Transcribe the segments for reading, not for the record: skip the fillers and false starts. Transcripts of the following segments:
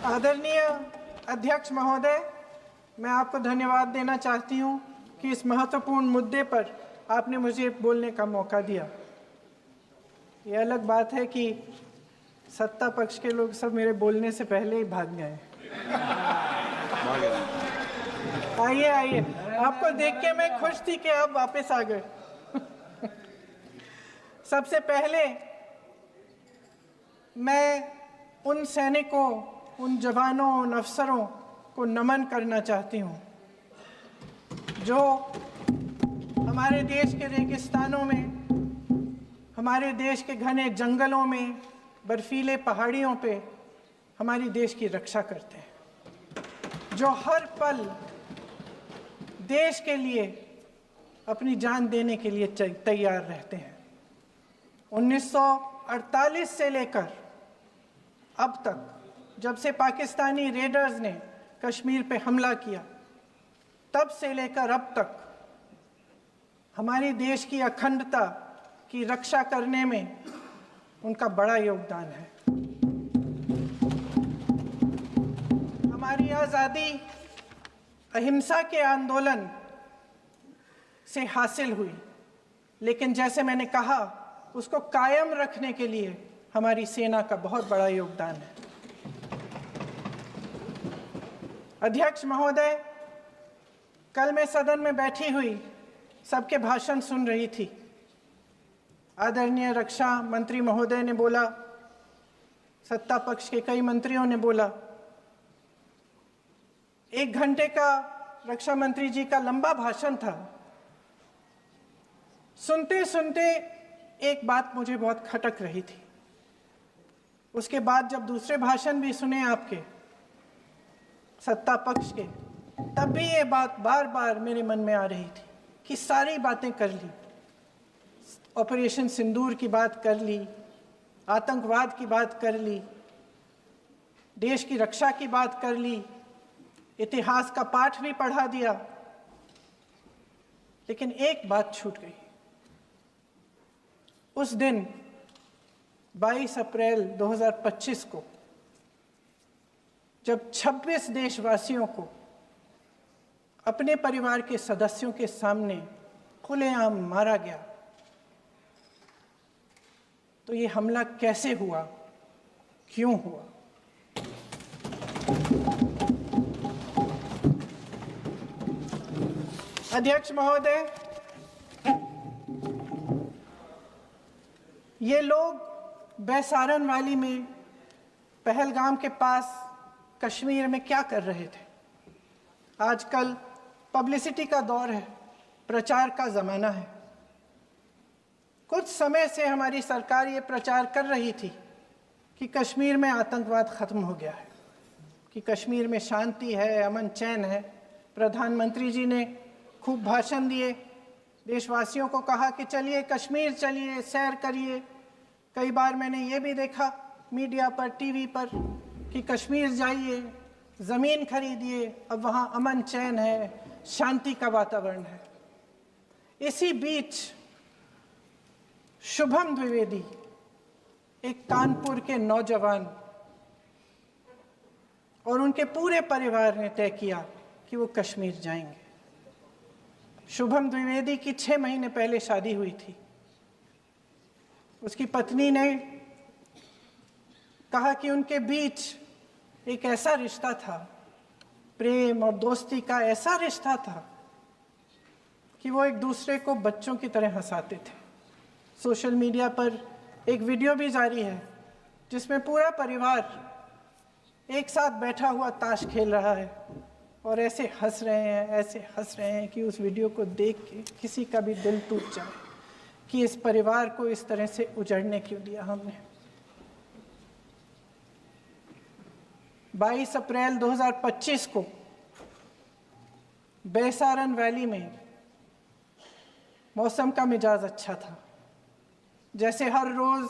आदरणीय अध्यक्ष महोदय, मैं आपको धन्यवाद देना चाहती हूं कि इस महत्वपूर्ण मुद्दे पर आपने मुझे बोलने का मौका दिया। ये अलग बात है कि सत्ता पक्ष के लोग सब मेरे बोलने से पहले ही भाग गए। आइए आइए, आपको देख के मैं खुश थी कि आप वापस आ गए। सबसे पहले मैं उन सैनिकों, उन जवानों, उन अफसरों को नमन करना चाहती हूँ जो हमारे देश के रेगिस्तानों में, हमारे देश के घने जंगलों में, बर्फीले पहाड़ियों पे हमारी देश की रक्षा करते हैं, जो हर पल देश के लिए अपनी जान देने के लिए तैयार रहते हैं। 1948 से लेकर अब तक, जब से पाकिस्तानी रेडर्स ने कश्मीर पे हमला किया, तब से लेकर अब तक हमारे देश की अखंडता की रक्षा करने में उनका बड़ा योगदान है। हमारी आज़ादी अहिंसा के आंदोलन से हासिल हुई, लेकिन जैसे मैंने कहा, उसको कायम रखने के लिए हमारी सेना का बहुत बड़ा योगदान है। अध्यक्ष महोदय, कल मैं सदन में बैठी हुई सबके भाषण सुन रही थी। आदरणीय रक्षा मंत्री महोदय ने बोला, सत्ता पक्ष के कई मंत्रियों ने बोला। 1 घंटे का रक्षा मंत्री जी का लंबा भाषण था। सुनते सुनते एक बात मुझे बहुत खटक रही थी। उसके बाद जब दूसरे भाषण भी सुने आपके सत्ता पक्ष के, तब भी ये बात बार बार मेरे मन में आ रही थी कि सारी बातें कर ली, ऑपरेशन सिंदूर की बात कर ली, आतंकवाद की बात कर ली, देश की रक्षा की बात कर ली, इतिहास का पाठ भी पढ़ा दिया, लेकिन एक बात छूट गई। उस दिन 22 अप्रैल 2025 को जब 26 देशवासियों को अपने परिवार के सदस्यों के सामने खुलेआम मारा गया, तो ये हमला कैसे हुआ, क्यों हुआ? अध्यक्ष महोदय, ये लोग बैसारन वैली में, पहलगाम के पास कश्मीर में क्या कर रहे थे? आजकल पब्लिसिटी का दौर है, प्रचार का ज़माना है। कुछ समय से हमारी सरकार ये प्रचार कर रही थी कि कश्मीर में आतंकवाद ख़त्म हो गया है, कि कश्मीर में शांति है, अमन चैन है। प्रधानमंत्री जी ने खूब भाषण दिए, देशवासियों को कहा कि चलिए कश्मीर चलिए, सैर करिए। कई बार मैंने ये भी देखा मीडिया पर, टीवी पर, कि कश्मीर जाइए, ज़मीन खरीदिए, अब वहाँ अमन चैन है, शांति का वातावरण है। इसी बीच शुभम द्विवेदी, एक कानपुर के नौजवान, और उनके पूरे परिवार ने तय किया कि वो कश्मीर जाएंगे। शुभम द्विवेदी की 6 महीने पहले शादी हुई थी। उसकी पत्नी ने कहा कि उनके बीच एक ऐसा रिश्ता था, प्रेम और दोस्ती का ऐसा रिश्ता था कि वो एक दूसरे को बच्चों की तरह हंसाते थे। सोशल मीडिया पर एक वीडियो भी जारी है जिसमें पूरा परिवार एक साथ बैठा हुआ ताश खेल रहा है और ऐसे हंस रहे हैं, ऐसे हंस रहे हैं कि उस वीडियो को देख के किसी का भी दिल टूट जाए कि इस परिवार को इस तरह से उजड़ने क्यों दिया हमने। 22 अप्रैल 2025 को बैसारन वैली में मौसम का मिजाज अच्छा था। जैसे हर रोज़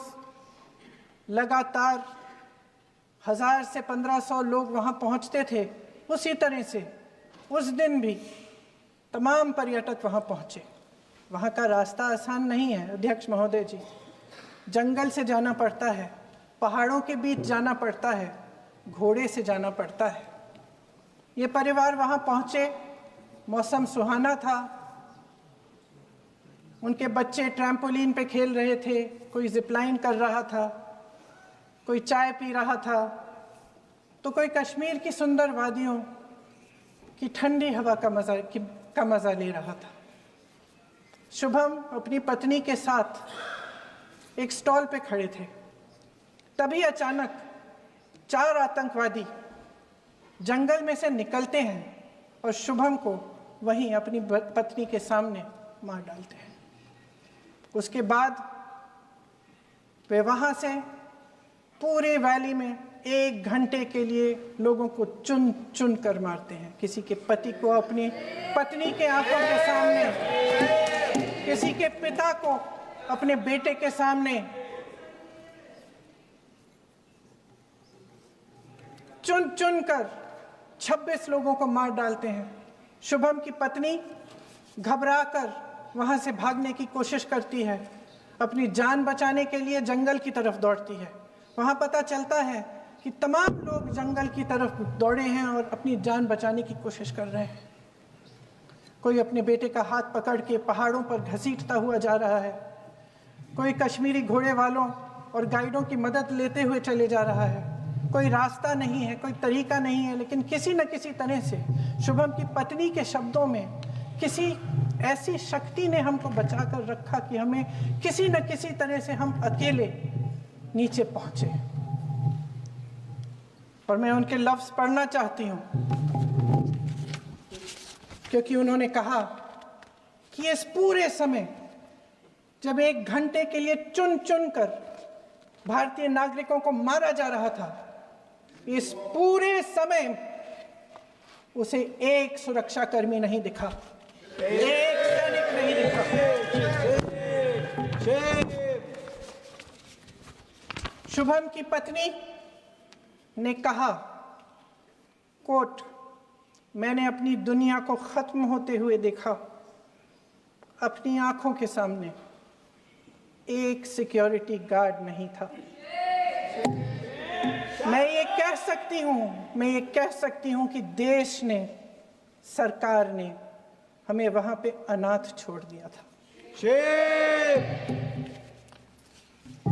लगातार 1000 से 1500 लोग वहाँ पहुँचते थे, उसी तरह से उस दिन भी तमाम पर्यटक वहाँ पहुँचे। वहाँ का रास्ता आसान नहीं है अध्यक्ष महोदय जी, जंगल से जाना पड़ता है, पहाड़ों के बीच जाना पड़ता है, घोड़े से जाना पड़ता है। ये परिवार वहाँ पहुँचे, मौसम सुहाना था, उनके बच्चे ट्रैम्पोलिन पे खेल रहे थे, कोई जिपलाइन कर रहा था, कोई चाय पी रहा था, तो कोई कश्मीर की सुंदर वादियों की ठंडी हवा का मज़ा ले रहा था। शुभम अपनी पत्नी के साथ एक स्टॉल पे खड़े थे। तभी अचानक 4 आतंकवादी जंगल में से निकलते हैं और शुभम को वहीं अपनी पत्नी के सामने मार डालते हैं। उसके बाद वे वहाँ से पूरे वैली में 1 घंटे के लिए लोगों को चुन चुन कर मारते हैं। किसी के पति को अपनी पत्नी के आंखों के सामने, किसी के पिता को अपने बेटे के सामने, चुन चुन कर 26 लोगों को मार डालते हैं। शुभम की पत्नी घबराकर वहां से भागने की कोशिश करती है, अपनी जान बचाने के लिए जंगल की तरफ दौड़ती है। वहां पता चलता है कि तमाम लोग जंगल की तरफ दौड़े हैं और अपनी जान बचाने की कोशिश कर रहे हैं। कोई अपने बेटे का हाथ पकड़ के पहाड़ों पर घसीटता हुआ जा रहा है, कोई कश्मीरी घोड़े वालों और गाइडों की मदद लेते हुए चले जा रहा है। कोई रास्ता नहीं है, कोई तरीका नहीं है, लेकिन किसी न किसी तरह से शुभम की पत्नी के शब्दों में किसी ऐसी शक्ति ने हमको बचा कर रखा कि हमें किसी न किसी तरह से हम अकेले नीचे पहुंचे। और मैं उनके लफ्ज पढ़ना चाहती हूं, क्योंकि उन्होंने कहा कि इस पूरे समय जब 1 घंटे के लिए चुन चुन कर भारतीय नागरिकों को मारा जा रहा था, इस पूरे समय उसे एक सुरक्षाकर्मी नहीं दिखा, एक सैनिक नहीं दिखा। शुभम की पत्नी ने कहा, कोट, मैंने अपनी दुनिया को खत्म होते हुए देखा। अपनी आंखों के सामने एक सिक्योरिटी गार्ड नहीं था। मैं ये कह सकती हूं कि देश ने, सरकार ने हमें वहां पे अनाथ छोड़ दिया था।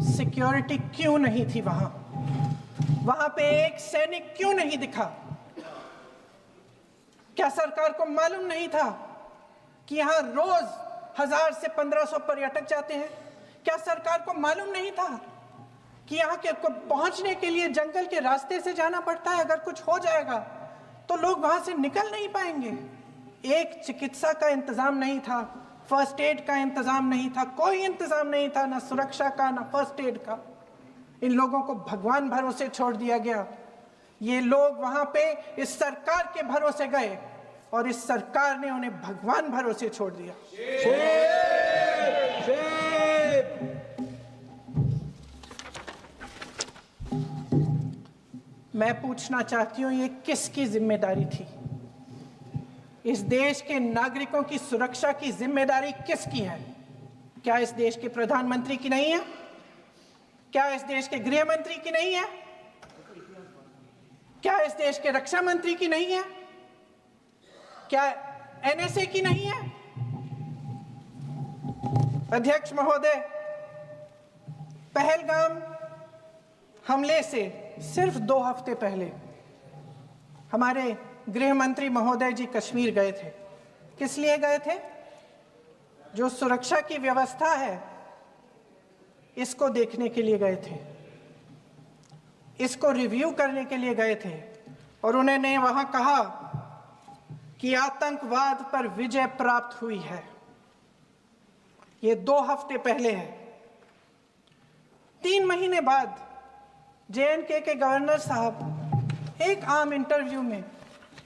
सिक्योरिटी क्यों नहीं थी वहां? वहां पे एक सैनिक क्यों नहीं दिखा? क्या सरकार को मालूम नहीं था कि यहां रोज 1000 से 1500 पर्यटक जाते हैं? क्या सरकार को मालूम नहीं था कि यहाँ के पहुंचने के लिए जंगल के रास्ते से जाना पड़ता है? अगर कुछ हो जाएगा तो लोग वहां से निकल नहीं पाएंगे। एक चिकित्सा का इंतजाम नहीं था, फर्स्ट एड का इंतजाम नहीं था, कोई इंतजाम नहीं था, ना सुरक्षा का ना फर्स्ट एड का। इन लोगों को भगवान भरोसे छोड़ दिया गया। ये लोग वहां पे इस सरकार के भरोसे गए और इस सरकार ने उन्हें भगवान भरोसे छोड़ दिया। मैं पूछना चाहती हूं, ये किसकी जिम्मेदारी थी? इस देश के नागरिकों की सुरक्षा की जिम्मेदारी किसकी है? क्या इस देश के प्रधानमंत्री की नहीं है? क्या इस देश के गृह मंत्री की नहीं है? क्या इस देश के रक्षा मंत्री की नहीं है? क्या एनएसए की नहीं है? अध्यक्ष महोदय, पहलगाम हमले से सिर्फ 2 हफ्ते पहले हमारे गृह मंत्री महोदय जी कश्मीर गए थे। किस लिए गए थे? जो सुरक्षा की व्यवस्था है इसको देखने के लिए गए थे, इसको रिव्यू करने के लिए गए थे। और उन्होंने वहां कहा कि आतंकवाद पर विजय प्राप्त हुई है। ये 2 हफ्ते पहले है। 3 महीने बाद JNK के गवर्नर साहब एक आम इंटरव्यू में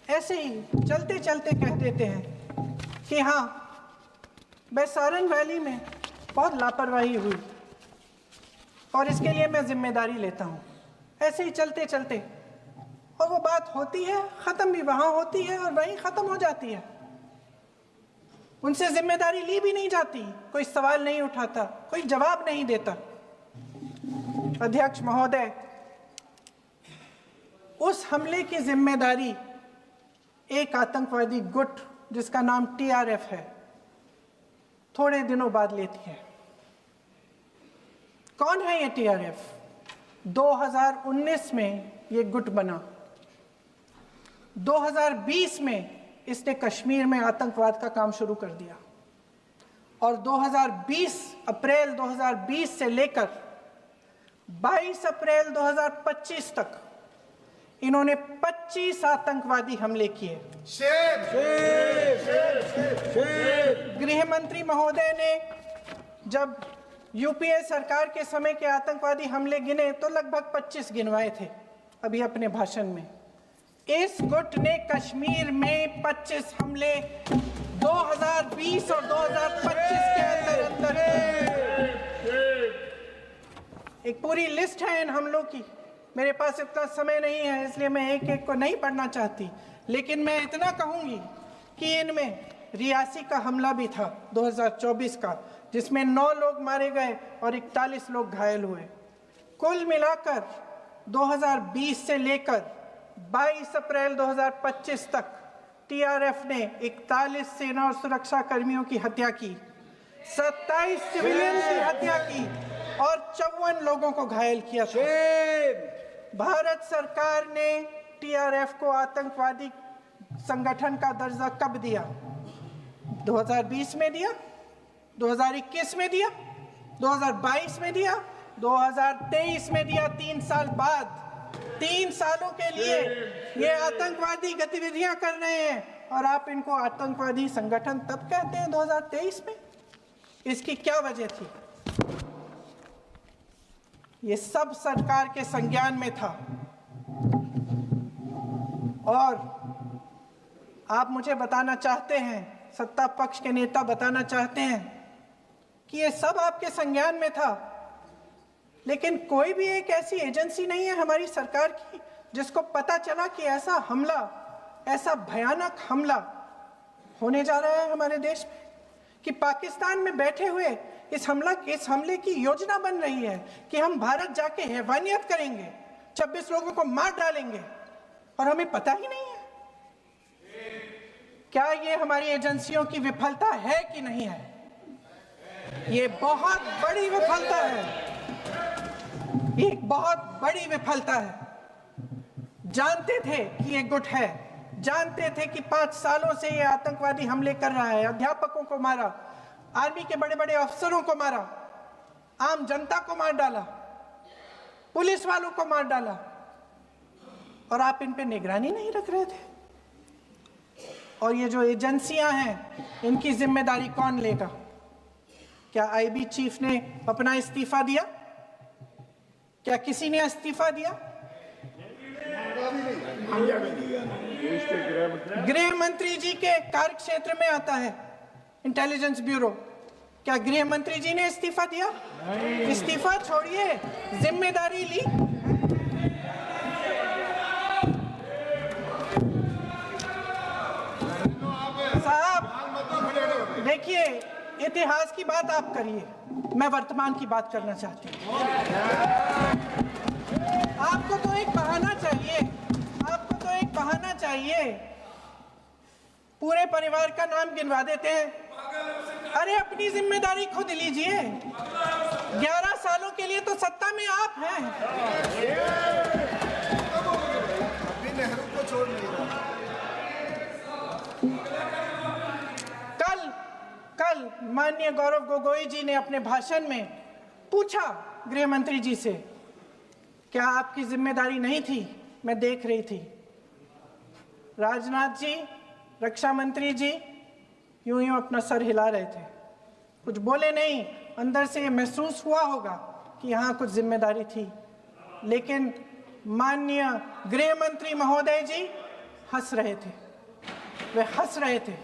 ऐसे ही चलते चलते कह देते हैं कि हाँ, बैसारन वैली में बहुत लापरवाही हुई और इसके लिए मैं जिम्मेदारी लेता हूँ। ऐसे ही चलते चलते, और वो बात होती है, ख़त्म भी वहाँ होती है और वहीं ख़त्म हो जाती है। उनसे जिम्मेदारी ली भी नहीं जाती, कोई सवाल नहीं उठाता, कोई जवाब नहीं देता। अध्यक्ष महोदय, उस हमले की जिम्मेदारी एक आतंकवादी गुट जिसका नाम टीआरएफ है थोड़े दिनों बाद लेती है। कौन है ये टीआरएफ? 2019 में ये गुट बना। 2020 में इसने कश्मीर में आतंकवाद का काम शुरू कर दिया और अप्रैल 2020 से लेकर 22 अप्रैल 2025 तक इन्होंने 25 आतंकवादी हमले किए। गृह मंत्री महोदय ने जब यूपीए सरकार के समय के आतंकवादी हमले गिने तो लगभग 25 गिनवाए थे अभी अपने भाषण में। इस गुट ने कश्मीर में 25 हमले 2020 और 2025 के अंदर एक पूरी लिस्ट है इन हमलों की। मेरे पास इतना समय नहीं है इसलिए मैं एक एक को नहीं पढ़ना चाहती, लेकिन मैं इतना कहूंगी कि इनमें रियासी का हमला भी था 2024 का, जिसमें 9 लोग मारे गए और 41 लोग घायल हुए। कुल मिलाकर 2020 से लेकर 22 अप्रैल 2025 तक टीआरएफ ने 41 सेना और सुरक्षा कर्मियों की हत्या की, 27 सिविलियन की हत्या की और 54 लोगों को घायल किया था। भारत सरकार ने टीआरएफ को आतंकवादी संगठन का दर्जा कब दिया? 2020 में दिया, 2021 में दिया, 2022 में दिया, 2023 में दिया। 3 साल बाद, 3 सालों के लिए ये आतंकवादी गतिविधियां कर रहे हैं और आप इनको आतंकवादी संगठन तब कहते हैं 2023 में। इसकी क्या वजह थी? ये सब सरकार के संज्ञान में था और आप मुझे बताना चाहते हैं, सत्ता पक्ष के नेता बताना चाहते हैं कि ये सब आपके संज्ञान में था, लेकिन कोई भी एक ऐसी एजेंसी नहीं है हमारी सरकार की जिसको पता चला कि ऐसा हमला, ऐसा भयानक हमला होने जा रहा है हमारे देश में, कि पाकिस्तान में बैठे हुए इस हमले की योजना बन रही है कि हम भारत जाके हैवानियत करेंगे, 26 लोगों को मार डालेंगे और हमें पता ही नहीं है। क्या ये हमारी एजेंसियों की विफलता है कि नहीं है? ये बहुत बड़ी विफलता है, एक बहुत बड़ी विफलता है। जानते थे कि ये गुट है, जानते थे कि 5 सालों से ये आतंकवादी हमले कर रहा है, अध्यापकों को मारा, आर्मी के बड़े बड़े अफसरों को मारा, आम जनता को मार डाला, पुलिस वालों को मार डाला, और आप इन पे निगरानी नहीं रख रहे थे। और ये जो एजेंसियां हैं इनकी जिम्मेदारी कौन लेगा? क्या आईबी चीफ ने अपना इस्तीफा दिया? क्या किसी ने इस्तीफा दिया? गृह मंत्री जी के कार्य क्षेत्र में आता है इंटेलिजेंस ब्यूरो। क्या गृह मंत्री जी ने इस्तीफा दिया? इस्तीफा छोड़िए, जिम्मेदारी ली। साहब देखिए, इतिहास की बात आप करिए, मैं वर्तमान की बात करना चाहती हूँ। आपको तो एक बहाना चाहिए, आपको तो एक बहाना चाहिए। पूरे परिवार का नाम गिनवा देते हैं। अरे अपनी जिम्मेदारी खुद लीजिए। 11 सालों के लिए तो सत्ता में आप हैं। नेहरू को छोड़ नहीं रहा। कल माननीय गौरव गोगोई जी ने अपने भाषण में पूछा गृह मंत्री जी से, क्या आपकी जिम्मेदारी नहीं थी? मैं देख रही थी। राजनाथ जी, रक्षा मंत्री जी यूं यूं अपना सर हिला रहे थे, कुछ बोले नहीं। अंदर से ये महसूस हुआ होगा कि यहाँ कुछ जिम्मेदारी थी, लेकिन माननीय गृह मंत्री महोदय जी हंस रहे थे, वे हंस रहे थे।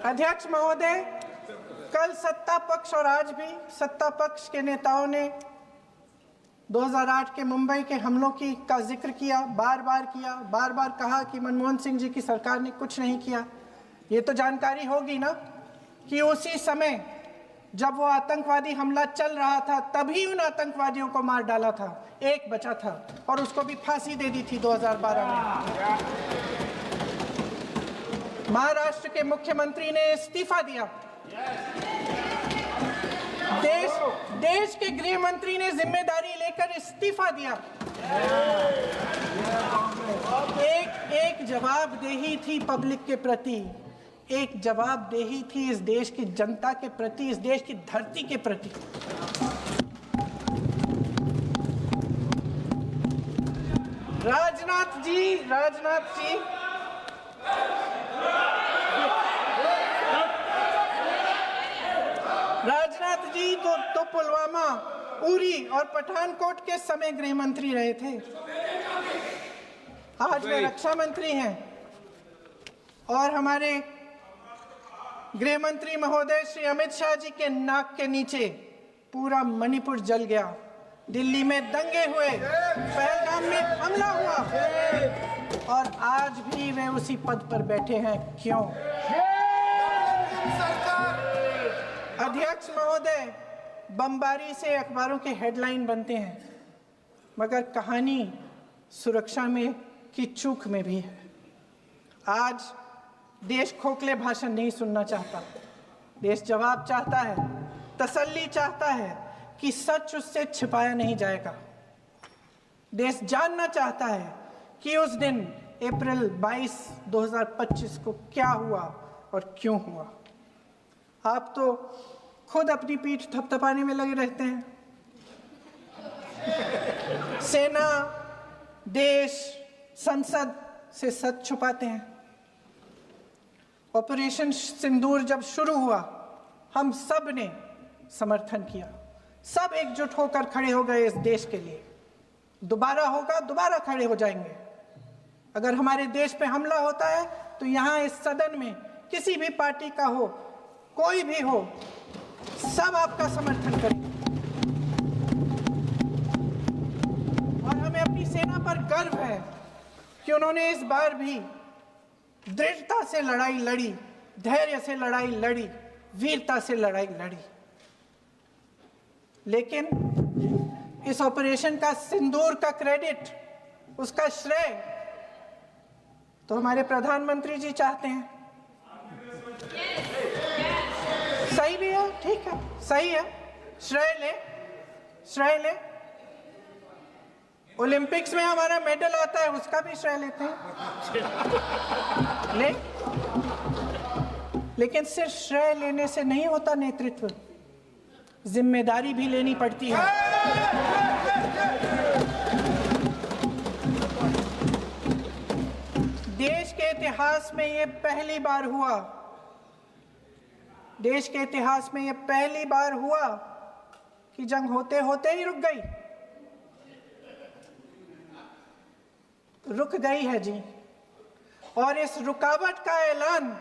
अध्यक्ष महोदय, कल सत्ता पक्ष और आज भी सत्ता पक्ष के नेताओं ने 2008 के मुंबई के हमलों का जिक्र किया, बार बार कहा कि मनमोहन सिंह जी की सरकार ने कुछ नहीं किया। ये तो जानकारी होगी ना कि उसी समय जब वो आतंकवादी हमला चल रहा था तभी उन आतंकवादियों को मार डाला था, एक बचा था और उसको भी फांसी दे दी थी 2012 में। महाराष्ट्र के मुख्यमंत्री ने इस्तीफा दिया। देश के गृह मंत्री ने जिम्मेदारी लेकर इस्तीफा दिया। एक जवाबदेही थी पब्लिक के प्रति, एक जवाबदेही थी इस देश की जनता के प्रति, इस देश की धरती के प्रति। राजनाथ जी तो पुलवामा, उरी और पठानकोट के समय गृह मंत्री रहे थे। आज वे रक्षा मंत्री हैं और हमारे गृह मंत्री महोदय श्री अमित शाह जी के नाक के नीचे पूरा मणिपुर जल गया, दिल्ली में दंगे हुए, पहलगाम में हमला हुआ और आज भी वे उसी पद पर बैठे हैं। क्यों? अध्यक्ष महोदय, बमबारी से अखबारों के हेडलाइन बनते हैं, मगर कहानी सुरक्षा में की चूक में भी है। आज देश खोखले भाषण नहीं सुनना चाहता, देश जवाब चाहता है, तसल्ली चाहता है कि सच उससे छिपाया नहीं जाएगा। देश जानना चाहता है कि उस दिन अप्रैल 22, 2025 को क्या हुआ और क्यों हुआ। आप तो खुद अपनी पीठ थपथपाने में लगे रहते हैं। सेना, देश, संसद से सच छुपाते हैं। ऑपरेशन सिंदूर जब शुरू हुआ, हम सब ने समर्थन किया, सब एकजुट होकर खड़े हो गए इस देश के लिए। दोबारा होगा, दोबारा खड़े हो जाएंगे। अगर हमारे देश पे हमला होता है तो यहाँ इस सदन में किसी भी पार्टी का हो, कोई भी हो, सब आपका समर्थन करेंगे। और हमें अपनी सेना पर गर्व है कि उन्होंने इस बार भी दृढ़ता से लड़ाई लड़ी, धैर्य से लड़ाई लड़ी, वीरता से लड़ाई लड़ी। लेकिन इस ऑपरेशन का सिंदूर का क्रेडिट, उसका श्रेय तो हमारे प्रधानमंत्री जी चाहते हैं। सही भी है, ठीक है, सही है, श्रेय ले। ओलंपिक्स में हमारा मेडल आता है, उसका भी श्रेय लेते हैं। लेकिन सिर्फ श्रेय लेने से नहीं होता नेतृत्व, जिम्मेदारी भी लेनी पड़ती है। देश के इतिहास में ये पहली बार हुआ, देश के इतिहास में ये पहली बार हुआ कि जंग होते होते ही रुक गई है जी। और इस रुकावट का ऐलान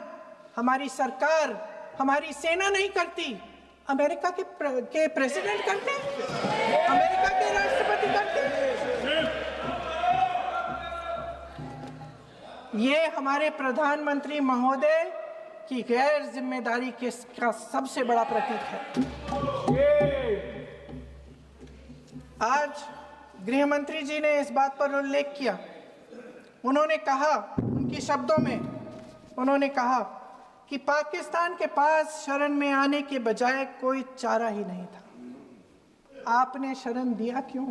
हमारी सरकार, हमारी सेना नहीं करती, अमेरिका के प्रेसिडेंट करते हैं, अमेरिका के राष्ट्रपति करते हैं। ये हमारे प्रधानमंत्री महोदय की गैर जिम्मेदारी का सबसे बड़ा प्रतीक है। आज गृह मंत्री जी ने इस बात पर उल्लेख किया। उन्होंने कहा, उनके शब्दों में उन्होंने कहा कि पाकिस्तान के पास शरण में आने के बजाय कोई चारा ही नहीं था। आपने शरण दिया क्यों?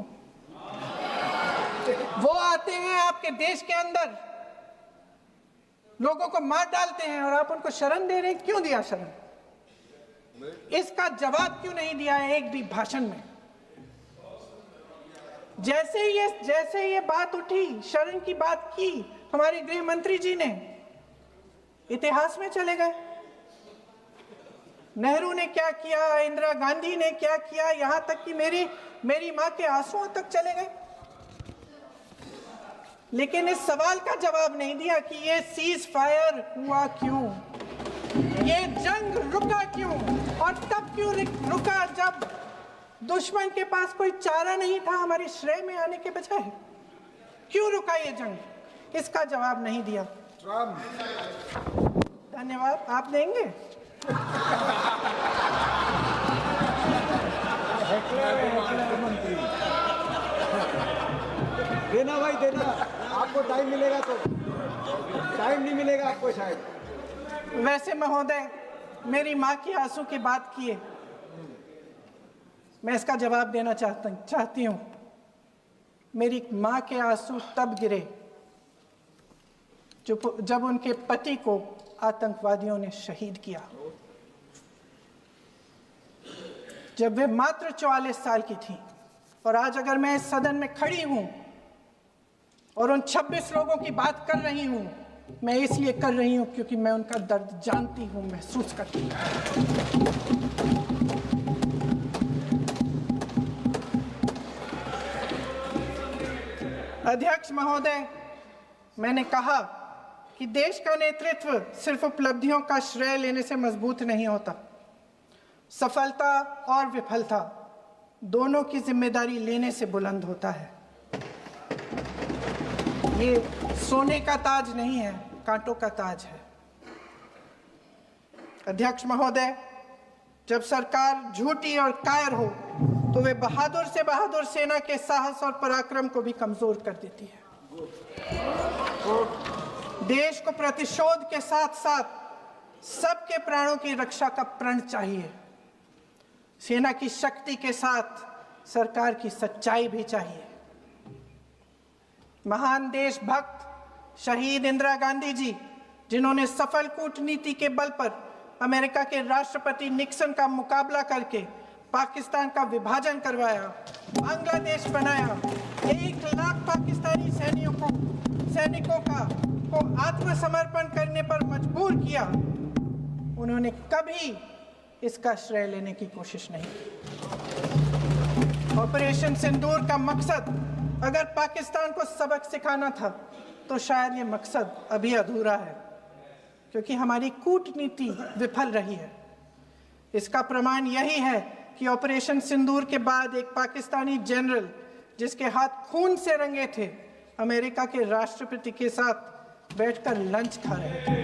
वो आते हैं आपके देश के अंदर, लोगों को मार डालते हैं और आप उनको शरण दे रहे हैं। क्यों दिया शरण? इसका जवाब क्यों नहीं दिया एक भी भाषण में? जैसे ये बात उठी, शरण की बात की, हमारे गृह मंत्री जी ने इतिहास में चले गए। नेहरू ने क्या किया, इंदिरा गांधी ने क्या किया, यहां तक कि मेरी मां के आंसुओं तक चले गए। लेकिन इस सवाल का जवाब नहीं दिया कि ये सीज फायर हुआ क्यों, ये जंग रुका क्यों, और तब क्यों रुका जब दुश्मन के पास कोई चारा नहीं था हमारे श्रेय में आने के बजाय। क्यों रुका ये जंग? इसका जवाब नहीं दिया। धन्यवाद। आप देंगे? मंत्री देना भाई देना, आपको टाइम मिलेगा तो। टाइम नहीं मिलेगा आपको शायद। वैसे महोदय, मेरी माँ की आंसू की बात किए, मैं इसका जवाब देना चाहती हूँ। मेरी माँ के आंसू तब गिरे जब उनके पति को आतंकवादियों ने शहीद किया, जब वे मात्र 44 साल की थी। और आज अगर मैं इस सदन में खड़ी हूं और उन 26 लोगों की बात कर रही हूं, मैं इसलिए कर रही हूं क्योंकि मैं उनका दर्द जानती हूं, महसूस करती हूं। अध्यक्ष महोदय, मैंने कहा कि देश का नेतृत्व सिर्फ उपलब्धियों का श्रेय लेने से मजबूत नहीं होता। सफलता और विफलता दोनों की जिम्मेदारी लेने से बुलंद होता है। ये सोने का ताज नहीं है, कांटों का ताज है। अध्यक्ष महोदय, जब सरकार झूठी और कायर हो तो वे बहादुर से बहादुर सेना के साहस और पराक्रम को भी कमजोर कर देती है। देश को प्रतिशोध के साथ साथ सबके प्राणों की रक्षा का प्रण चाहिए। सेना की शक्ति के साथ सरकार की सच्चाई भी चाहिए। महान देशभक्त शहीद इंदिरा गांधी जी, जिन्होंने सफल कूटनीति के बल पर अमेरिका के राष्ट्रपति निक्सन का मुकाबला करके पाकिस्तान का विभाजन करवाया, बांग्लादेश बनाया, 1 लाख पाकिस्तानी सैनिकों को आत्मसमर्पण करने पर मजबूर किया, उन्होंने कभी इसका श्रेय लेने की कोशिश नहीं की। ऑपरेशन सिंदूर का मकसद अगर पाकिस्तान को सबक सिखाना था तो शायद ये मकसद अभी अधूरा है, क्योंकि हमारी कूटनीति विफल रही है। इसका प्रमाण यही है कि ऑपरेशन सिंदूर के बाद एक पाकिस्तानी जनरल, जिसके हाथ खून से रंगे थे, अमेरिका के राष्ट्रपति के साथ बैठकर लंच खा रहे थे।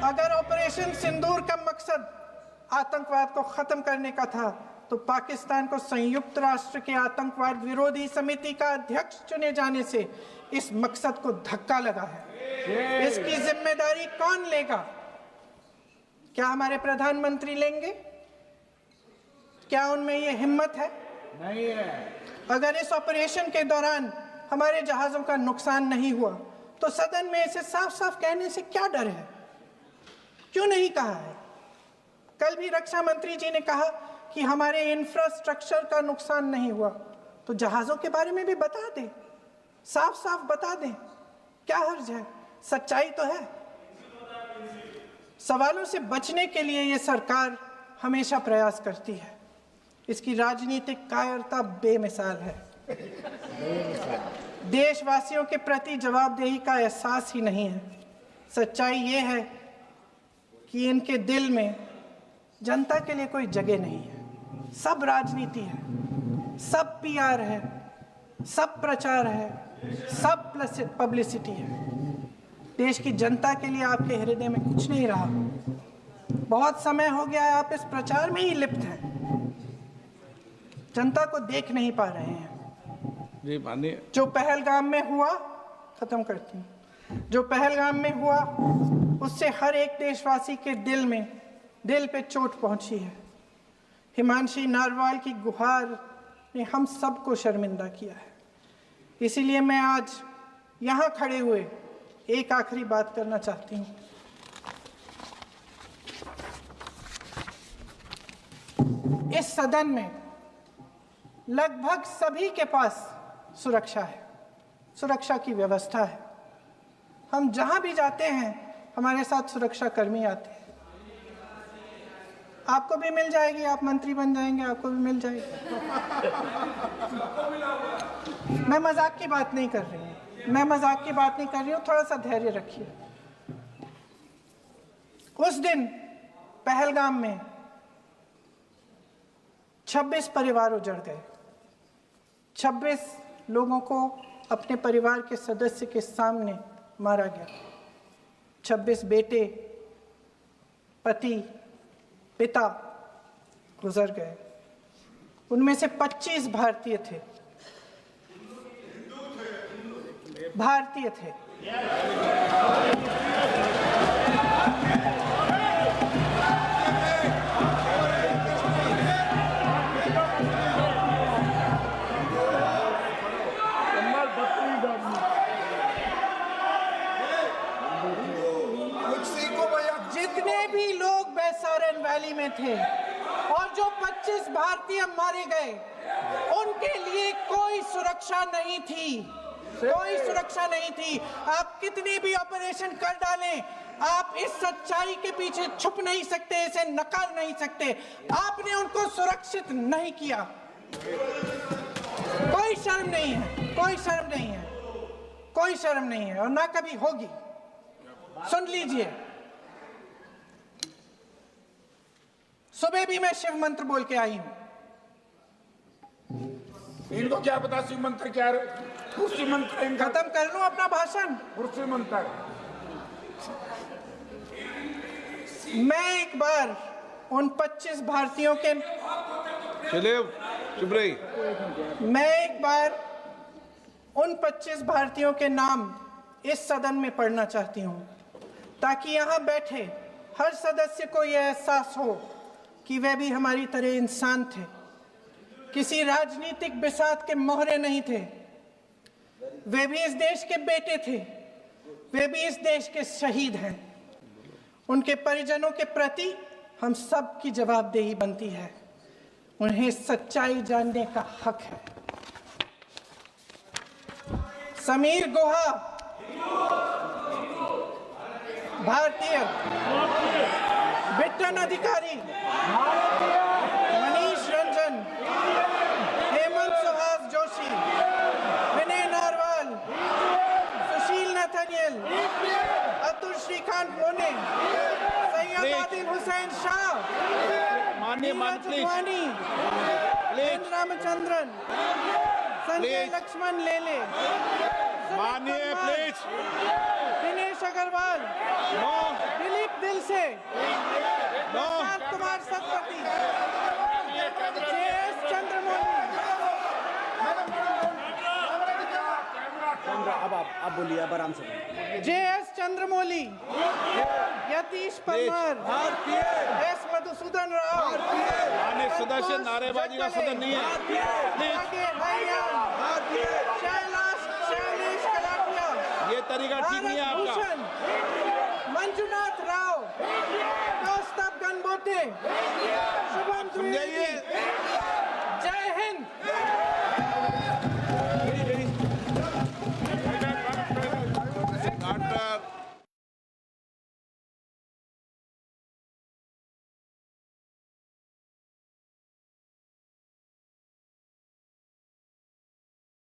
अगर ऑपरेशन सिंदूर का मकसद आतंकवाद को खत्म करने का था तो पाकिस्तान को संयुक्त राष्ट्र के आतंकवाद विरोधी समिति का अध्यक्ष चुने जाने से इस मकसद को धक्का लगा है। इसकी जिम्मेदारी कौन लेगा? क्या हमारे प्रधानमंत्री लेंगे? क्या उनमें ये हिम्मत है? नहीं है। अगर इस ऑपरेशन के दौरान हमारे जहाजों का नुकसान नहीं हुआ तो सदन में इसे साफ साफ कहने से क्या डर है? क्यों नहीं कहा है? कल भी रक्षा मंत्री जी ने कहा कि हमारे इंफ्रास्ट्रक्चर का नुकसान नहीं हुआ, तो जहाजों के बारे में भी बता दें, साफ साफ बता दें, क्या हर्ज है? सच्चाई तो है। सवालों से बचने के लिए ये सरकार हमेशा प्रयास करती है। इसकी राजनीतिक कायरता बेमिसाल है। देशवासियों के प्रति जवाबदेही का एहसास ही नहीं है। सच्चाई ये है कि इनके दिल में जनता के लिए कोई जगह नहीं है। सब राजनीति है, सब पीआर है, सब प्रचार है, सब पब्लिसिटी है। देश की जनता के लिए आपके हृदय में कुछ नहीं रहा। बहुत समय हो गया है आप इस प्रचार में ही लिप्त हैं, जनता को देख नहीं पा रहे हैं। जी माननीय, जो पहलगाम में हुआ, खत्म करती हूँ, जो पहलगाम में हुआ उससे हर एक देशवासी के दिल पे चोट पहुंची है। हिमांशी नारवाल की गुहार ने हम सबको शर्मिंदा किया है। इसीलिए मैं आज यहाँ खड़े हुए एक आखिरी बात करना चाहती हूँ। इस सदन में लगभग सभी के पास सुरक्षा है, सुरक्षा की व्यवस्था है। हम जहां भी जाते हैं हमारे साथ सुरक्षा कर्मी आते हैं। आपको भी मिल जाएगी, आप मंत्री बन जाएंगे, आपको भी मिल जाएगी। मैं मजाक की बात नहीं कर रही हूँ, थोड़ा सा धैर्य रखिए। उस दिन पहलगाम में 26 परिवार उजड़ गए। 26 लोगों को अपने परिवार के सदस्य के सामने मारा गया। 26 बेटे, पति, पिता गुजर गए। उनमें से 25 भारतीय थे। जितने भी लोग बैसारन वैली में थे और जो 25 भारतीय मारे गए, उनके लिए कोई सुरक्षा नहीं थी, कोई सुरक्षा नहीं थी। आप कितनी भी ऑपरेशन कर डालें, आप इस सच्चाई के पीछे छुप नहीं सकते, इसे नकार नहीं सकते। आपने उनको सुरक्षित नहीं किया। कोई शर्म नहीं है, कोई शर्म नहीं है, कोई शर्म नहीं है और ना कभी होगी। सुन लीजिए, सुबह भी मैं शिव मंत्र बोल के आई हूं। इनको क्या पता शिव मंत्र क्या है? शिव मंत्र इनका खत्म कर लूं अपना भाषण। शिव मंत्र। मैं एक बार उन 25 भारतीयों के चुप रही। मैं एक बार उन 25 भारतीयों के नाम इस सदन में पढ़ना चाहती हूं, ताकि यहां बैठे हर सदस्य को यह एहसास हो कि वे भी हमारी तरह इंसान थे, किसी राजनीतिक बिसात के मोहरे नहीं थे। वे भी इस देश के बेटे थे, वे भी इस देश के शहीद हैं। उनके परिजनों के प्रति हम सब की जवाबदेही बनती है। उन्हें सच्चाई जानने का हक है। समीर गुहा भारतीय, बिट्टन अधिकारी, मनीष रंजन, हेमंत सुहास जोशी, विनय नारवाल, सुशील नथनियल, अतुल श्रीकांत मोने, सैयद आदिल हुसैन शाह, नीरज वानी, रामचंद्रन, संजय लक्ष्मण लेले, मानिए प्लीज। दिनेश अग्रवाल, दिलीप दिल से, प्रशांत कुमार सतपति, JS चंद्रमौली। अब बोलिए, अब आराम से। JS चंद्रमौली, यतीश परमार, S मधुसूदन राव, सुदर्शन नारेबाजी का सदन नहीं है। शैलेश कलाटिया, ये तरीका ठीक नहीं है आपका। मंजुनाथ राव, कौस्तभ गणबोटे,